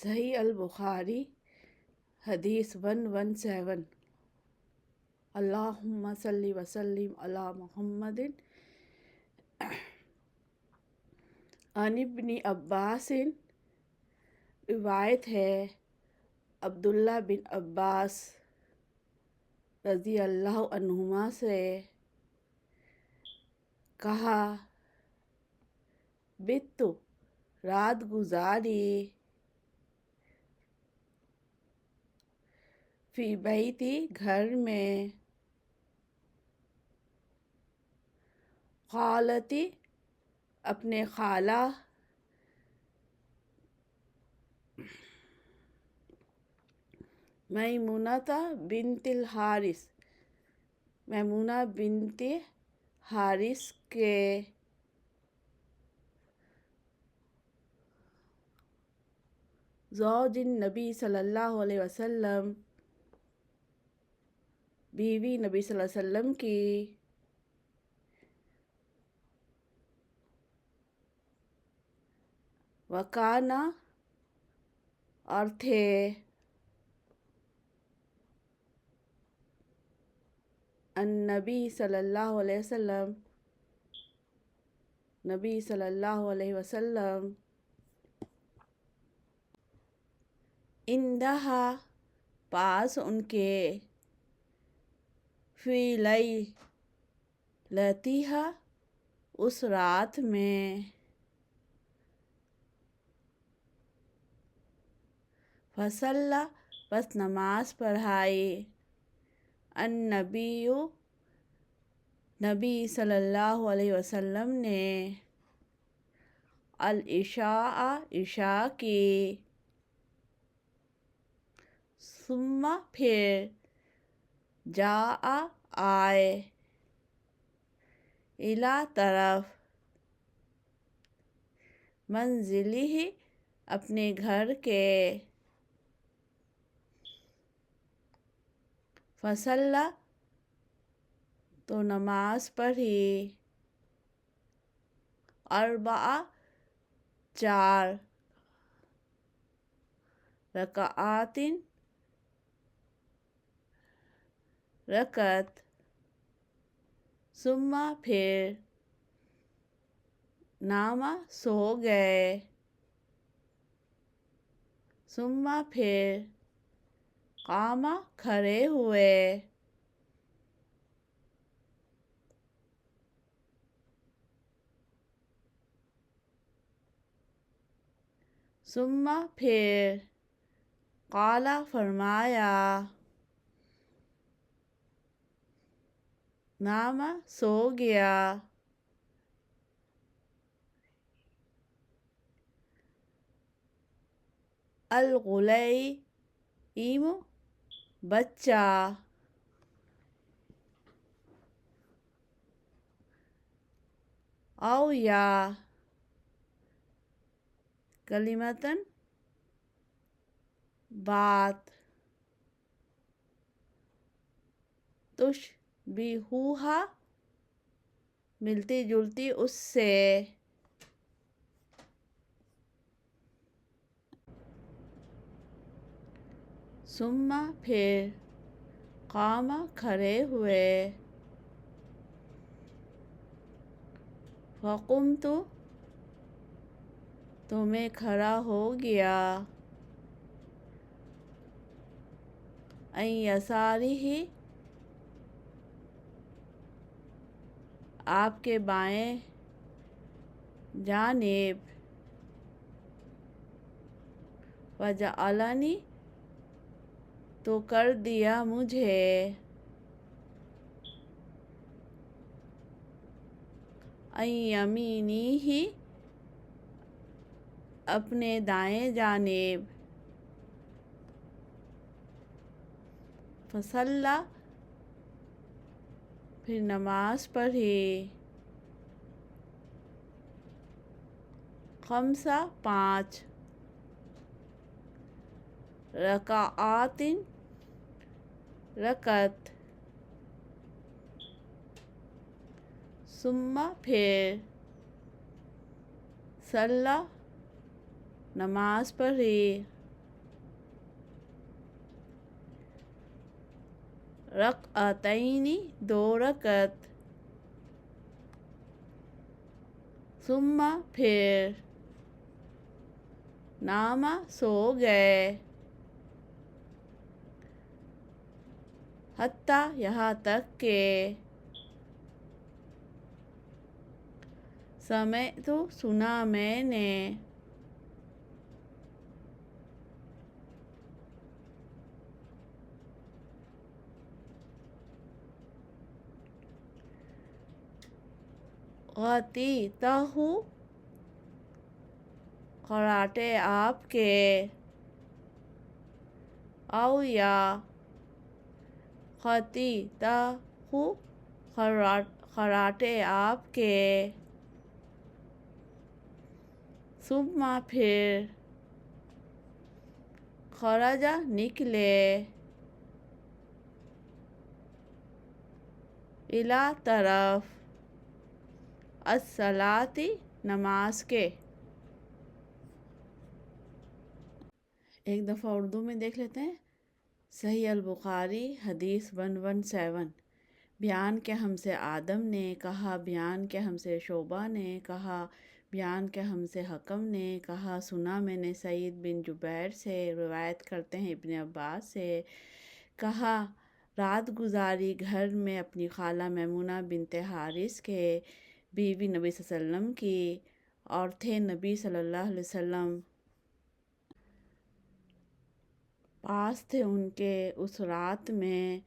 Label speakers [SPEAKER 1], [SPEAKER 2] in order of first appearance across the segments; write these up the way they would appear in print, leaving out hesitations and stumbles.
[SPEAKER 1] صحیح البخاری حدیث 117۔ اللہم صلی وسلم علی محمد۔ عن ابن عباس، روایت ہے عبداللہ بن عباس رضی اللہ عنہما سے، کہا بت رات گزاری فی بیتی گھر میں، خالتی اپنے خالہ میمونہ بنت الحارث، میمونہ بنت حارث کے زوج نبی صلی اللہ علیہ وسلم، بیوی نبی صلی اللہ علیہ وسلم کی، وکانا اور تھے، النبی صلی اللہ علیہ وسلم، نبی صلی اللہ علیہ وسلم، اندہا پاس ان کے، فی لیلتہا اس رات میں، فصلی پس نماز پڑھائی، النبی نبی صلی اللہ علیہ وسلم نے، العشاء عشاء کی، ثم پھر، جاء آئے، الی طرف، منزلہ اپنے گھر کے، فصلی تو نماز پڑھی، اربع چار، رکعات رکعت، ثم پھر، نام سو گئے، ثم پھر، قام کھڑے ہوئے، ثم پھر، قال فرمایا، نام سو گیا، الغلیم بچہ، او یا، کلمتاً بات، تشبیہہا ملتی جلتی اس سے، ثم پھر، قام کھڑے ہوئے، فقمت تو میں کھڑا ہو گیا، عن یسارہ آپ کے بائیں جانب، فجعلنی تو کر دیا مجھے، عن یمینہ اپنے دائیں جانب، فصلی پھر نماز پڑھی، خمس پانچ، رکعات رکعت، ثم پھر، صلی نماز پڑھی، रकअतैनी 2 रकत, सुम्मा फिर, नामा सो गए, हत्ता यहाँ तक के, समय तो सुना मैंने, गतीतहु खराटे आपके, औ या गतीतहु खराटे आपके, सुम्मा फिर, खराजा निकले, इला तरफ, अस्सलाती नमाज के। एक दफ़ा उर्दू में देख लेते हैं। सही अल बुखारी हदीस 117। बयान के हमसे आदम ने कहा, बयान के हमसे शोबा ने कहा, बयान के हमसे हकम ने कहा, सुना मैंने सईद बिन जुबैर से, रिवायत करते हैं इब्ने अब्बास से, कहा रात गुजारी घर में अपनी खाला मैमुना बिनते हारिस के, बीवी नबी सल्लल्लाहु अलैहि वसल्लम की, और थे नबी सल्लल्लाहु अलैहि वसल्लम पास थे उनके। उस रात में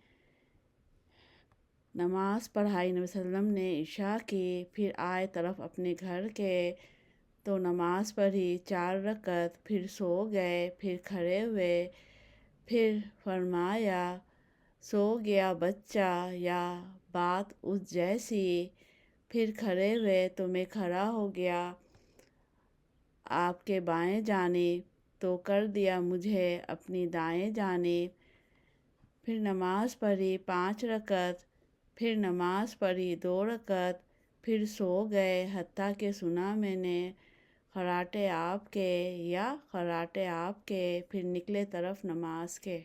[SPEAKER 1] नमाज़ पढ़ाई, नबी सल्लम ने इशा की, फिर आए तरफ अपने घर के तो नमाज़ पढ़ी 4 रकत, फिर सो गए, फिर खड़े हुए, फिर फरमाया सो गया बच्चा या बात उस जैसी, फिर खड़े हुए तो मैं खड़ा हो गया आपके बाएं जानिब, तो कर दिया मुझे अपनी दाएं जानिब, फिर नमाज़ पढ़ी 5 रकत, फिर नमाज़ पढ़ी 2 रकत, फिर सो गए हत्ता के सुना मैंने खराटे आपके या खराटे आपके, फिर निकले तरफ नमाज के।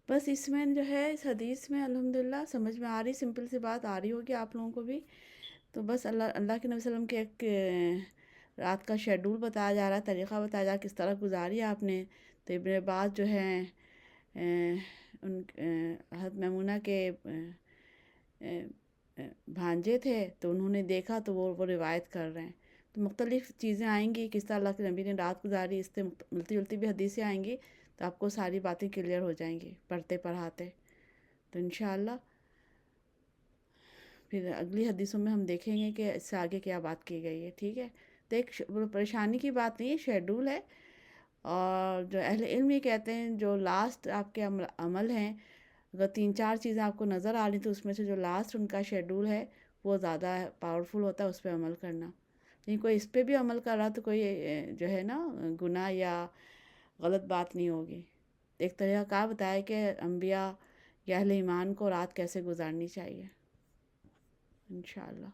[SPEAKER 1] बस इसमें जो है इस हदीस में अल्हम्दुलिल्लाह समझ में आ रही, सिंपल सी बात आ रही होगी आप लोगों को भी। तो बस अल्लाह के नबी वसल्लम के एक रात का शेड्यूल बताया जा रहा है, तरीक़ा बताया जा रहा है किस तरह गुजारी आपने। तो इब्ने अब्बास जो हैं उन हज़रत मैमुना के भांजे थे, तो उन्होंने देखा तो वो रिवायत कर रहे हैं। तो मुख्तलिफ़ चीज़ें आएंगी किस तरह अल्लाह के नबी ने रात गुजारी, इससे मिलती जुलती भी हदीसें आएंगी, तो आपको सारी बातें क्लियर हो जाएंगी पढ़ते पढ़ाते। तो इंशाअल्लाह फिर अगली हदीसों में हम देखेंगे कि इससे आगे क्या बात की गई है। ठीक है, तो एक परेशानी की बात नहीं है, शेड्यूल है। और जो अहले इल्म ये कहते हैं जो लास्ट आपके अमल हैं, अगर 3-4 चीज़ें आपको नज़र आ रही तो उसमें से जो लास्ट उनका शेड्यूल है वो ज़्यादा पावरफुल होता है, उस पर अमल करना। लेकिन कोई इस पर भी अमल कर रहा तो कोई जो है ना गुनाह या गलत बात नहीं होगी। एक तरह का बताया कि अम्बिया या अहले ईमान को रात कैसे गुजारनी चाहिए इंशाअल्लाह।